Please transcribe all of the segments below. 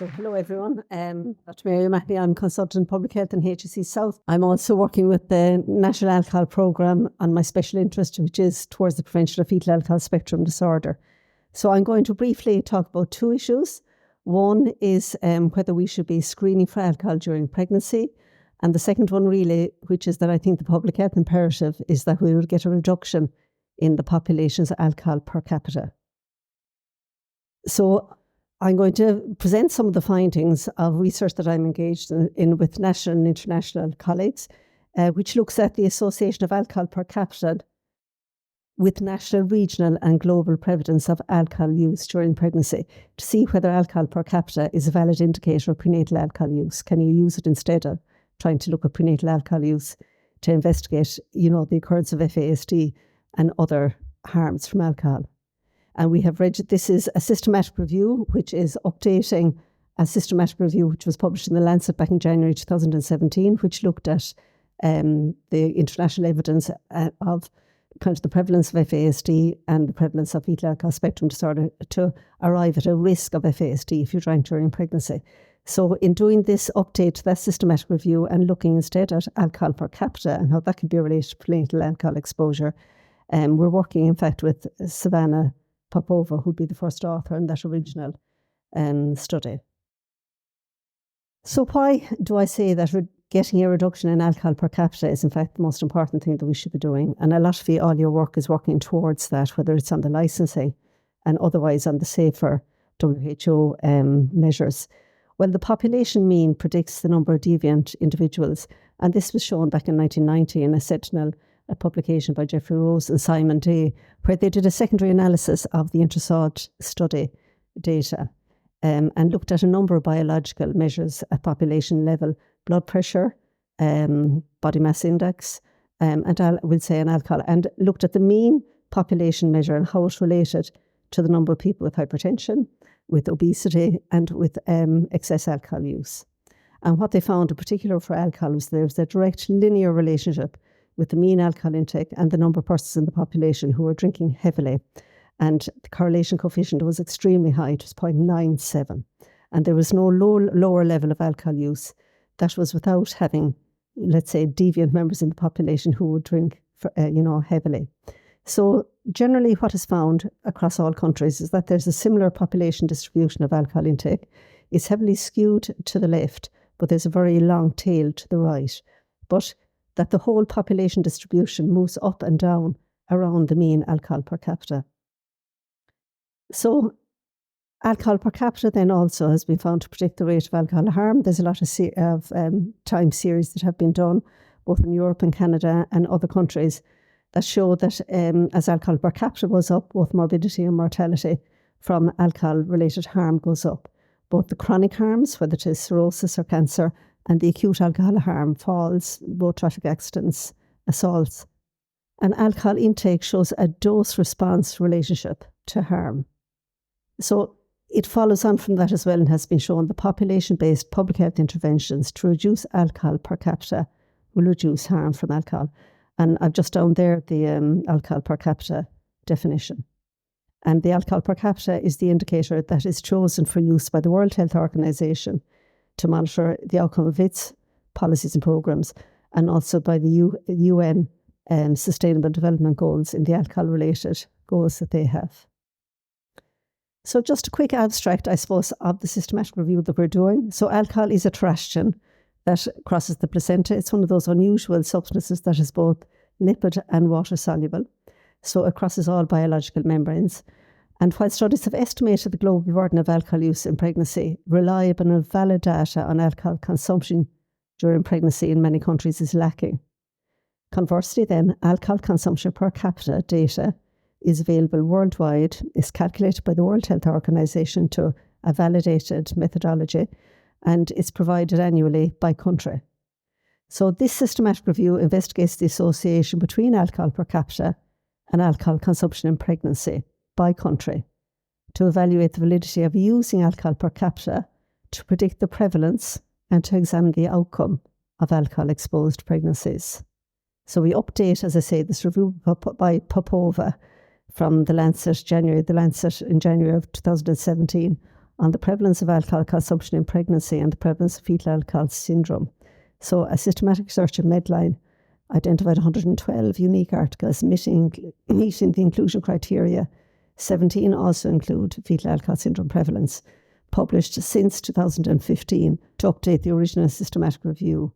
So hello everyone, Dr. Mary O'Mahony, I'm consultant public health in HSE South. I'm also working with the National Alcohol Programme on my special interest, which is towards the prevention of fetal alcohol spectrum disorder. So I'm going to briefly talk about two issues. One is whether we should be screening for alcohol during pregnancy. And the second one really, which is that I think the public health imperative is that we will get a reduction in the population's alcohol per capita. So I'm going to present some of the findings of research that I'm engaged in with national and international colleagues, which looks at the association of alcohol per capita with national, regional and global prevalence of alcohol use during pregnancy to see whether alcohol per capita is a valid indicator of prenatal alcohol use. Can you use it instead of trying to look at prenatal alcohol use to investigate, the occurrence of FASD and other harms from alcohol? And we have read this is a systematic review, which is updating a systematic review which was published in The Lancet back in January 2017, which looked at the international evidence of kind of the prevalence of FASD and the prevalence of fetal alcohol spectrum disorder to arrive at a risk of FASD if you drank during pregnancy. So in doing this update to that systematic review and looking instead at alcohol per capita and how that could be related to prenatal alcohol exposure, we're working in fact with Savannah Popova, who'd be the first author in that original study. So why do I say that getting a reduction in alcohol per capita is in fact the most important thing that we should be doing? And a lot of all your work is working towards that, whether it's on the licensing and otherwise on the safer WHO measures. Well, the population mean predicts the number of deviant individuals. And this was shown back in 1990 in a Sentinel publication by Jeffrey Rose and Simon Day, where they did a secondary analysis of the Intersod study data and looked at a number of biological measures at population level: blood pressure, body mass index, and we'll say an alcohol, and looked at the mean population measure and how it related to the number of people with hypertension, with obesity, and with excess alcohol use. And what they found in particular for alcohol was there was a direct linear relationship with the mean alcohol intake and the number of persons in the population who were drinking heavily. And the correlation coefficient was extremely high, it was 0.97. And there was no lower level of alcohol use that was without having, let's say, deviant members in the population who would drink, heavily. So generally what is found across all countries is that there's a similar population distribution of alcohol intake. It's heavily skewed to the left, but there's a very long tail to the right. But that the whole population distribution moves up and down around the mean alcohol per capita. So alcohol per capita then also has been found to predict the rate of alcohol harm. There's a lot of time series that have been done, both in Europe and Canada and other countries, that show that as alcohol per capita goes up, both morbidity and mortality from alcohol-related harm goes up. Both the chronic harms, whether it is cirrhosis or cancer, and the acute alcohol harm falls, both traffic accidents, assaults. And alcohol intake shows a dose-response relationship to harm. So it follows on from that as well and has been shown the population-based public health interventions to reduce alcohol per capita will reduce harm from alcohol. And I've just down there the alcohol per capita definition. And the alcohol per capita is the indicator that is chosen for use by the World Health Organization to monitor the outcome of its policies and programs, and also by the UN Sustainable Development Goals in the alcohol-related goals that they have. So just a quick abstract, I suppose, of the systematic review that we're doing. So alcohol is a terastion that crosses the placenta. It's one of those unusual substances that is both lipid and water soluble. So it crosses all biological membranes. And while studies have estimated the global burden of alcohol use in pregnancy, reliable and valid data on alcohol consumption during pregnancy in many countries is lacking. Conversely then, alcohol consumption per capita data is available worldwide, is calculated by the World Health Organization to a validated methodology, and it's provided annually by country. So this systematic review investigates the association between alcohol per capita and alcohol consumption in pregnancy by country to evaluate the validity of using alcohol per capita to predict the prevalence and to examine the outcome of alcohol-exposed pregnancies. So we update, as I say, this review by Popova from The Lancet in January of 2017 on the prevalence of alcohol consumption in pregnancy and the prevalence of fetal alcohol syndrome. So a systematic search in Medline identified 112 unique articles meeting the inclusion criteria. 17 also include fetal alcohol syndrome prevalence, published since 2015 to update the original systematic review.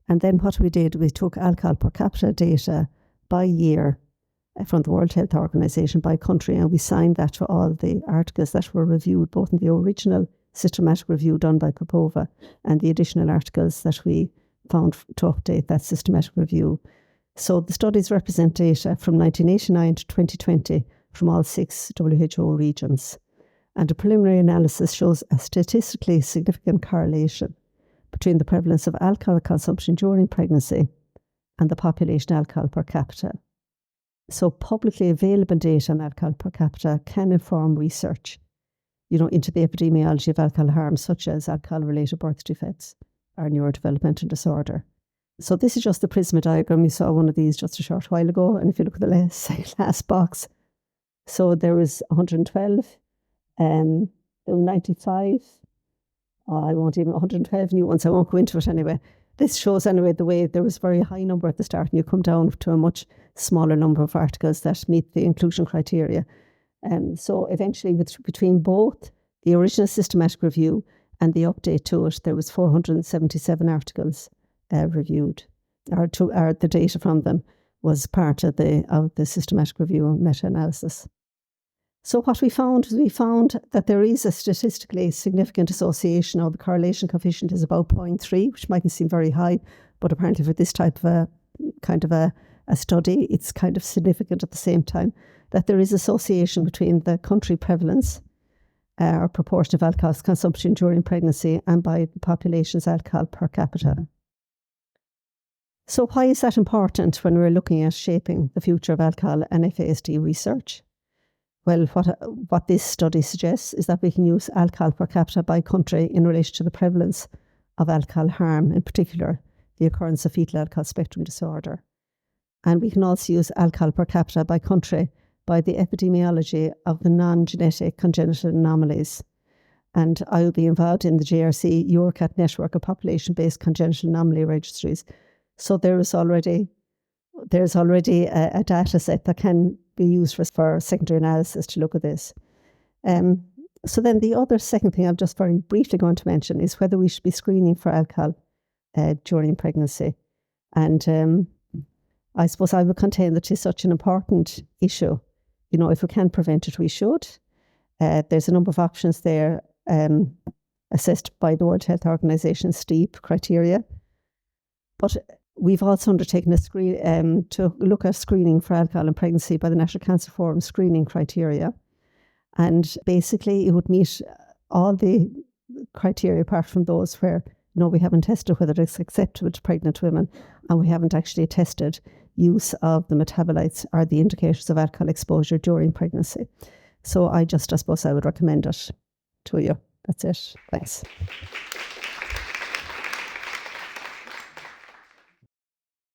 And then what we did, we took alcohol per capita data by year from the World Health Organization by country, and we signed that to all the articles that were reviewed, both in the original systematic review done by Popova and the additional articles that we found to update that systematic review. So the studies represent data from 1989 to 2020 from all 6 WHO regions. And a preliminary analysis shows a statistically significant correlation between the prevalence of alcohol consumption during pregnancy and the population alcohol per capita. So publicly available data on alcohol per capita can inform research, into the epidemiology of alcohol harm, such as alcohol-related birth defects or neurodevelopmental disorder. So this is just the Prisma diagram. You saw one of these just a short while ago. And if you look at the last box, so there was 112, 95, 112 new ones. I won't go into it anyway. This shows anyway the way there was a very high number at the start and you come down to a much smaller number of articles that meet the inclusion criteria. So eventually between both the original systematic review and the update to it, there was 477 articles reviewed, or the data from them was part of the systematic review and meta-analysis. So what we found that there is a statistically significant association, or the correlation coefficient is about 0.3, which might seem very high, but apparently for this type of a study, it's kind of significant at the same time, that there is association between the country prevalence or proportion of alcohol consumption during pregnancy and by the population's alcohol per capita. So why is that important when we're looking at shaping the future of alcohol and FASD research? Well, what this study suggests is that we can use alcohol per capita by country in relation to the prevalence of alcohol harm, in particular the occurrence of fetal alcohol spectrum disorder. And we can also use alcohol per capita by country by the epidemiology of the non-genetic congenital anomalies. And I will be involved in the JRC EuroCat network of population-based congenital anomaly registries. So there's already a data set that can be used for secondary analysis to look at this. So then the other second thing I'm just very briefly going to mention is whether we should be screening for alcohol during pregnancy. And I suppose I would contend that it's such an important issue. If we can prevent it, we should. There's a number of options there assessed by the World Health Organization STEEP criteria. But we've also undertaken a screen to look at screening for alcohol in pregnancy by the National Cancer Forum screening criteria. And basically it would meet all the criteria apart from those where we haven't tested whether it's acceptable to pregnant women, and we haven't actually tested use of the metabolites or the indicators of alcohol exposure during pregnancy. So I suppose I would recommend it to you. That's it. Thanks.